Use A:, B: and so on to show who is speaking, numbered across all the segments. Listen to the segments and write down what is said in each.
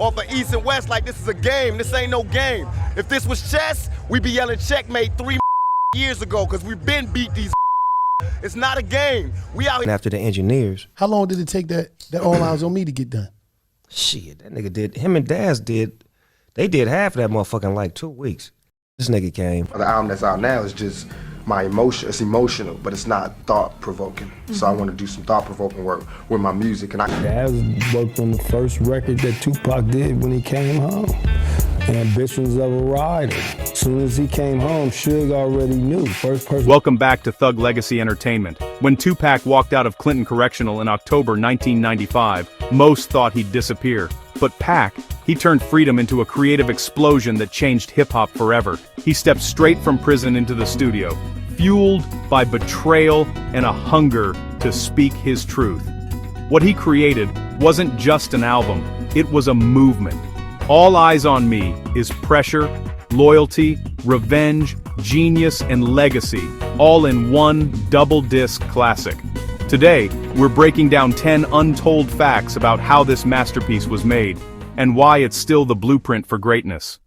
A: off of East and West like this is a game. This ain't no game. If this was chess, we'd be yelling checkmate 3 years ago, because we've been beat these. It's not a game. We out here.
B: After the engineers.
C: How long did it take that All Eyez On Me to get done?
B: Shit, that nigga did, him and Daz did, they did half of that motherfucker in like 2 weeks. This nigga came.
D: The album that's out now is just my emotion. It's emotional, but it's not thought-provoking. So I want to do some thought-provoking work with my music. And
E: Daz worked on the first record that Tupac did when he came home. Ambitionz of a Ridah. As soon as he came home, Suge already knew. First person.
F: Welcome back to Thug Legacy Entertainment. When Tupac walked out of Clinton Correctional in October 1995, most thought he'd disappear. But Pac, he turned freedom into a creative explosion that changed hip-hop forever. He stepped straight from prison into the studio, fueled by betrayal and a hunger to speak his truth. What he created wasn't just an album, it was a movement. All Eyez On Me is pressure, loyalty, revenge, genius, and legacy, all in one double-disc classic. Today, we're breaking down 10 untold facts about how this masterpiece was made, and why it's still the blueprint for greatness.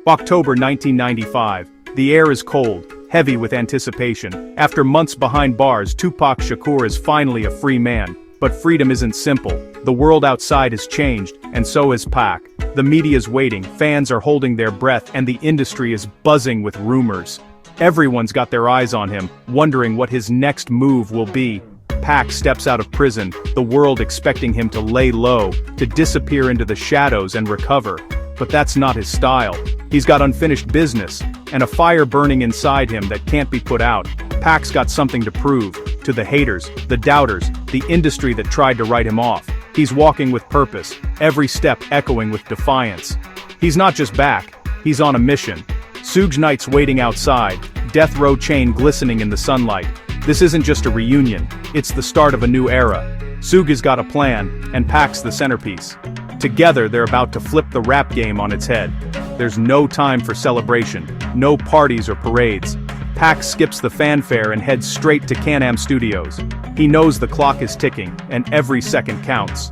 F: October 1995. The air is cold, heavy with anticipation. After months behind bars, Tupac Shakur is finally a free man. But freedom isn't simple. The world outside has changed, and so has Pac. The media's waiting, fans are holding their breath, and the industry is buzzing with rumors. Everyone's got their eyes on him, wondering what his next move will be. Pac steps out of prison, the world expecting him to lay low, to disappear into the shadows and recover. But that's not his style. He's got unfinished business, and a fire burning inside him that can't be put out. Pac's got something to prove, to the haters, the doubters, the industry that tried to write him off. He's walking with purpose, every step echoing with defiance. He's not just back, he's on a mission. Suge Knight's waiting outside, death row chain glistening in the sunlight. This isn't just a reunion, it's the start of a new era. Suge has got a plan, and Pac's the centerpiece. Together they're about to flip the rap game on its head. There's no time for celebration, no parties or parades. Pac skips the fanfare and heads straight to Can-Am Studios. He knows the clock is ticking, and every second counts.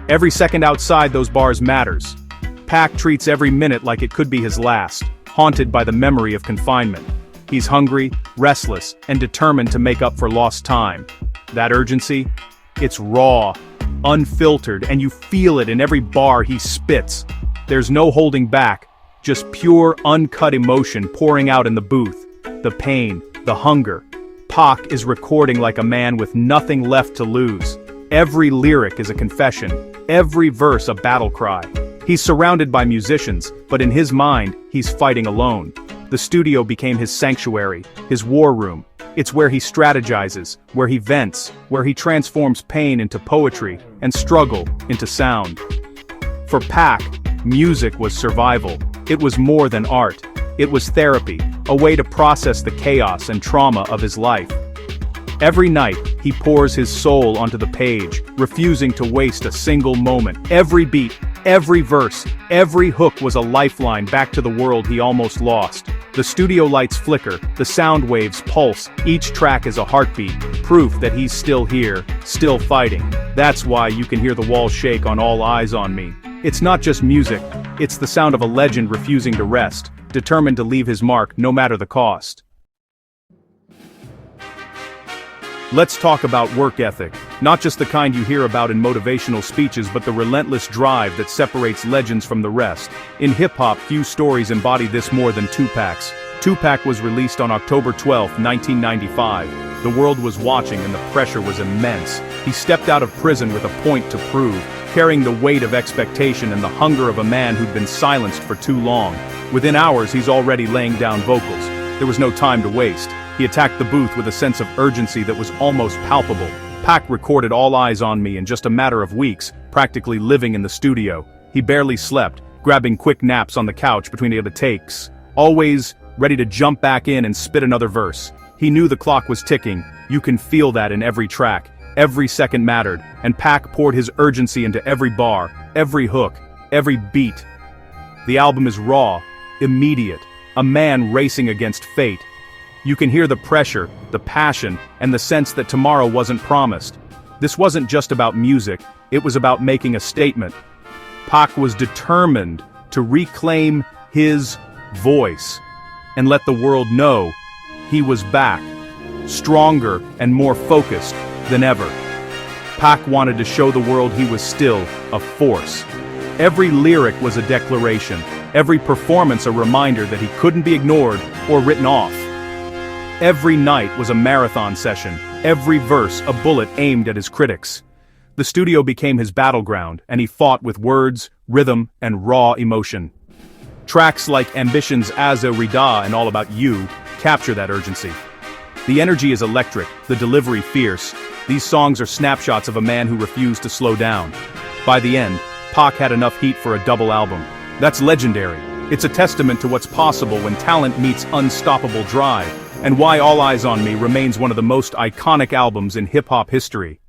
F: Every second outside those bars matters. Pac treats every minute like it could be his last, haunted by the memory of confinement. He's hungry, restless, and determined to make up for lost time. That urgency? It's raw, unfiltered, and you feel it in every bar he spits. There's no holding back, just pure, uncut emotion pouring out in the booth. The pain, the hunger. Pac is recording like a man with nothing left to lose. Every lyric is a confession, every verse a battle cry. He's surrounded by musicians, but in his mind, he's fighting alone. The studio became his sanctuary, his war room. It's where he strategizes, where he vents, where he transforms pain into poetry, and struggle into sound. For Pac, music was survival. It was more than art. It was therapy, a way to process the chaos and trauma of his life. Every night, he pours his soul onto the page, refusing to waste a single moment. Every beat, every verse, every hook was a lifeline back to the world he almost lost. The studio lights flicker, the sound waves pulse, each track is a heartbeat, proof that he's still here, still fighting. That's why you can hear the walls shake on All Eyez On Me. It's not just music, it's the sound of a legend refusing to rest, determined to leave his mark no matter the cost. Let's talk about work ethic, not just the kind you hear about in motivational speeches, but the relentless drive that separates legends from the rest. In hip-hop, few stories embody this more than 2Pac's. 2Pac was released on October 12, 1995. The world was watching and the pressure was immense. He stepped out of prison with a point to prove, carrying the weight of expectation and the hunger of a man who'd been silenced for too long. Within hours, he's already laying down vocals. There was no time to waste. He attacked the booth with a sense of urgency that was almost palpable. Pac recorded All Eyez On Me in just a matter of weeks, practically living in the studio. He barely slept, grabbing quick naps on the couch between the other takes, always ready to jump back in and spit another verse. He knew the clock was ticking. You can feel that in every track. Every second mattered, and Pac poured his urgency into every bar, every hook, every beat. The album is raw, immediate, a man racing against fate. You can hear the pressure, the passion, and the sense that tomorrow wasn't promised. This wasn't just about music, it was about making a statement. Pac was determined to reclaim his voice and let the world know he was back, stronger and more focused than ever. Pac wanted to show the world he was still a force. Every lyric was a declaration, every performance a reminder that he couldn't be ignored or written off. Every night was a marathon session, every verse a bullet aimed at his critics. The studio became his battleground, and he fought with words, rhythm, and raw emotion. Tracks like Ambitionz, Ridah, and All About You capture that urgency. The energy is electric, the delivery fierce. These songs are snapshots of a man who refused to slow down. By the end, Pac had enough heat for a double album. That's legendary. It's a testament to what's possible when talent meets unstoppable drive, and why All Eyez On Me remains one of the most iconic albums in hip-hop history.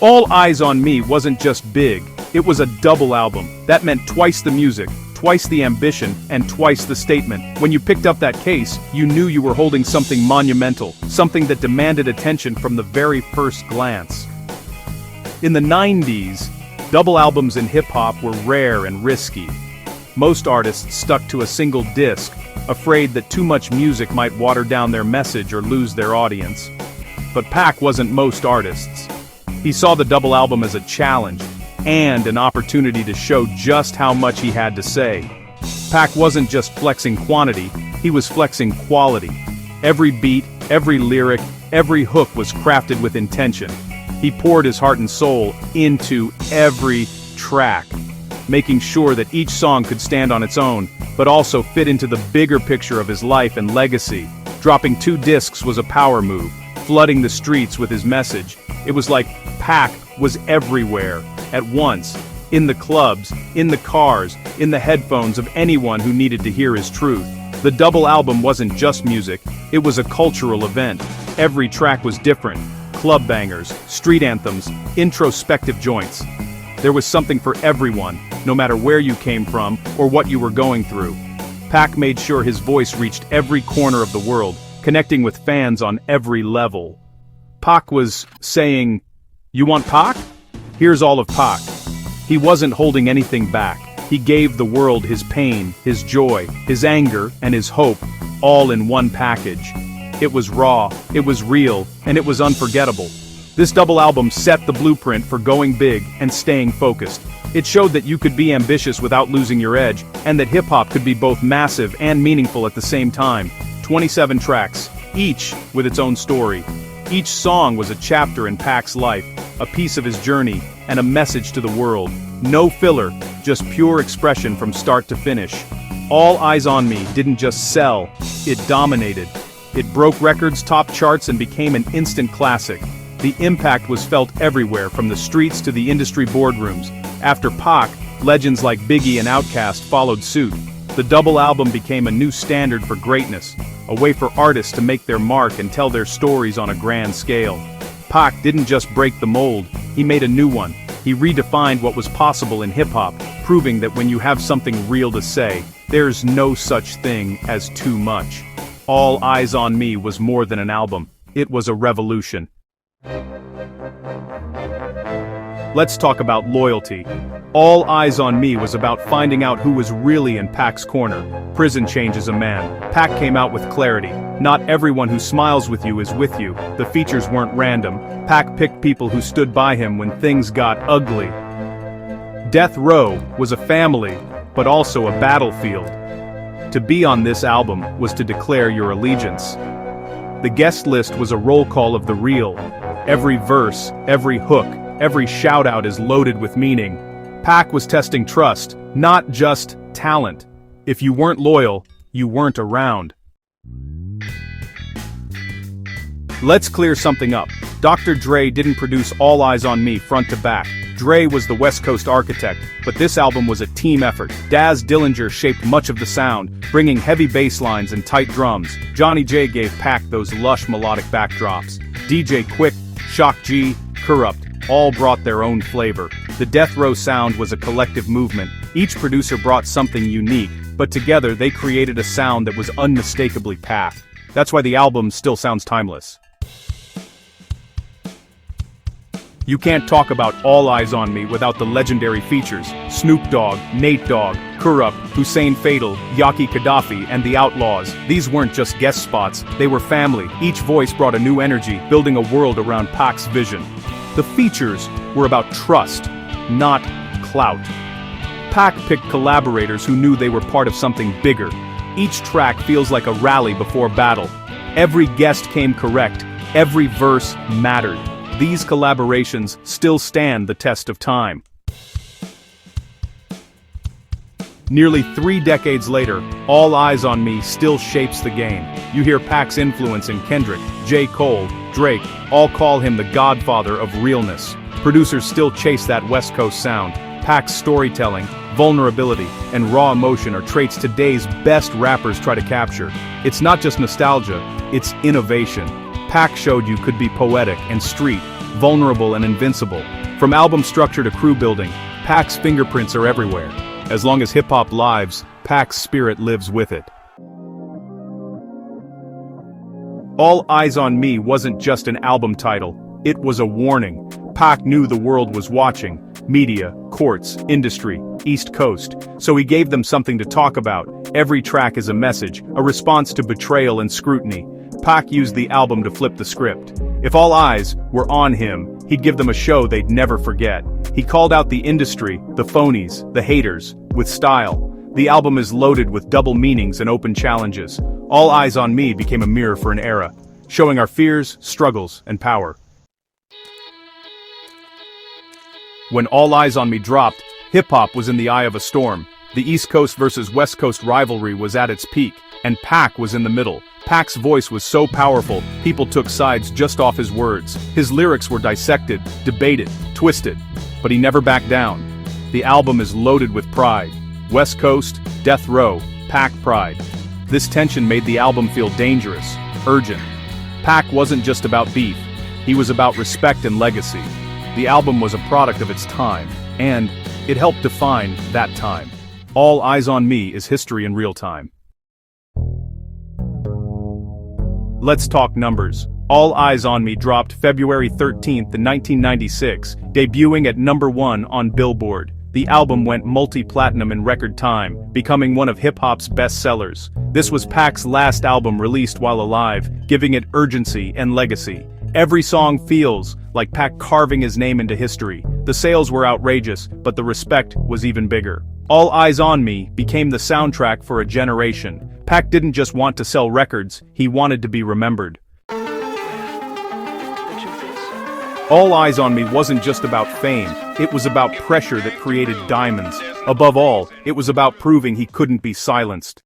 F: All Eyez On Me wasn't just big, it was a double album. That meant twice the music, twice the ambition, and twice the statement. When you picked up that case, you knew you were holding something monumental, something that demanded attention from the very first glance. In the 90s, double albums in hip-hop were rare and risky. Most artists stuck to a single disc, afraid that too much music might water down their message or lose their audience. But Pac wasn't most artists. He saw the double album as a challenge, and an opportunity to show just how much he had to say. Pac wasn't just flexing quantity, he was flexing quality. Every beat, every lyric, every hook was crafted with intention. He poured his heart and soul into every track, making sure that each song could stand on its own, but also fit into the bigger picture of his life and legacy. Dropping 2 discs was a power move, flooding the streets with his message. It was like Pac was everywhere, at once, in the clubs, in the cars, in the headphones of anyone who needed to hear his truth. The double album wasn't just music, it was a cultural event. Every track was different. Club bangers, street anthems, introspective joints. There was something for everyone, no matter where you came from or what you were going through. Pac made sure his voice reached every corner of the world, connecting with fans on every level. Pac was saying, "You want Pac? Here's all of Pac." He wasn't holding anything back. He gave the world his pain, his joy, his anger, and his hope, all in one package. It was raw, it was real, and it was unforgettable. This double album set the blueprint for going big and staying focused. It showed that you could be ambitious without losing your edge, and that hip-hop could be both massive and meaningful at the same time. 27 tracks, each with its own story. Each song was a chapter in Pac's life, a piece of his journey, and a message to the world. No filler, just pure expression from start to finish. All Eyez On Me didn't just sell, it dominated. It broke records, topped charts, and became an instant classic. The impact was felt everywhere, from the streets to the industry boardrooms. After Pac, legends like Biggie and Outkast followed suit. The double album became a new standard for greatness, a way for artists to make their mark and tell their stories on a grand scale. Pac didn't just break the mold, he made a new one. He redefined what was possible in hip-hop, proving that when you have something real to say, there's no such thing as too much. All Eyez On Me was more than an album, it was a revolution. Let's talk about loyalty. All Eyez On Me was about finding out who was really in Pac's corner. Prison changes a man. Pac came out with clarity. Not everyone who smiles with you is with you. The features weren't random. Pac picked people who stood by him when things got ugly. Death Row was a family, but also a battlefield. To be on this album was to declare your allegiance. The guest list was a roll call of the real. Every verse, every hook, every shout-out is loaded with meaning. Pac was testing trust, not just talent. If you weren't loyal, you weren't around. Let's clear something up. Dr. Dre didn't produce All Eyez On Me front to back. Dre was the West Coast architect, but this album was a team effort. Daz Dillinger shaped much of the sound, bringing heavy bass lines and tight drums. Johnny J gave Pac those lush melodic backdrops. DJ Quick, Shock G, Corrupt all brought their own flavor. The Death Row sound was a collective movement. Each producer brought something unique, but together they created a sound that was unmistakably Pac. That's why the album still sounds timeless. You can't talk about All Eyez On Me without the legendary features: Snoop Dogg, Nate Dogg, Kurupt, Hussein Fatal, Yaki Gaddafi, and the Outlaws. These weren't just guest spots, they were family. Each voice brought a new energy, building a world around Pac's vision. The features were about trust, not clout. Pac picked collaborators who knew they were part of something bigger. Each track feels like a rally before battle. Every guest came correct, every verse mattered. These collaborations still stand the test of time. Nearly 3 decades later, All Eyez On Me still shapes the game. You hear Pac's influence in Kendrick, J. Cole, Drake, all call him the godfather of realness. Producers still chase that West Coast sound. Pac's storytelling, vulnerability, and raw emotion are traits today's best rappers try to capture. It's not just nostalgia, it's innovation. Pac showed you could be poetic and street, vulnerable and invincible. From album structure to crew building, Pac's fingerprints are everywhere. As long as hip-hop lives, Pac's spirit lives with it. All Eyez On Me wasn't just an album title, it was a warning. Pac knew the world was watching: media, courts, industry, East Coast. So he gave them something to talk about. Every track is a message, a response to betrayal and scrutiny. Pac used the album to flip the script. If all eyes were on him, he'd give them a show they'd never forget. He called out the industry, the phonies, the haters, with style. The album is loaded with double meanings and open challenges. All Eyez On Me became a mirror for an era, showing our fears, struggles, and power. When All Eyez On Me dropped, hip-hop was in the eye of a storm. The East Coast versus West Coast rivalry was at its peak, and Pac was in the middle. Pac's voice was so powerful, people took sides just off his words. His lyrics were dissected, debated, twisted, but he never backed down. The album is loaded with pride. West Coast, Death Row, Pac pride. This tension made the album feel dangerous, urgent. Pac wasn't just about beef, he was about respect and legacy. The album was a product of its time, and it helped define that time. All Eyez On Me is history in real time. Let's talk numbers. All Eyez On Me dropped February 13th, 1996, debuting at #1 on Billboard. The album went multi-platinum in record time, becoming one of hip-hop's best sellers. This was Pac's last album released while alive, giving it urgency and legacy. Every song feels like Pac carving his name into history. The sales were outrageous, but the respect was even bigger. All Eyez On Me became the soundtrack for a generation. Pac didn't just want to sell records, he wanted to be remembered. All Eyez On Me wasn't just about fame, it was about pressure that created diamonds. Above all, it was about proving he couldn't be silenced.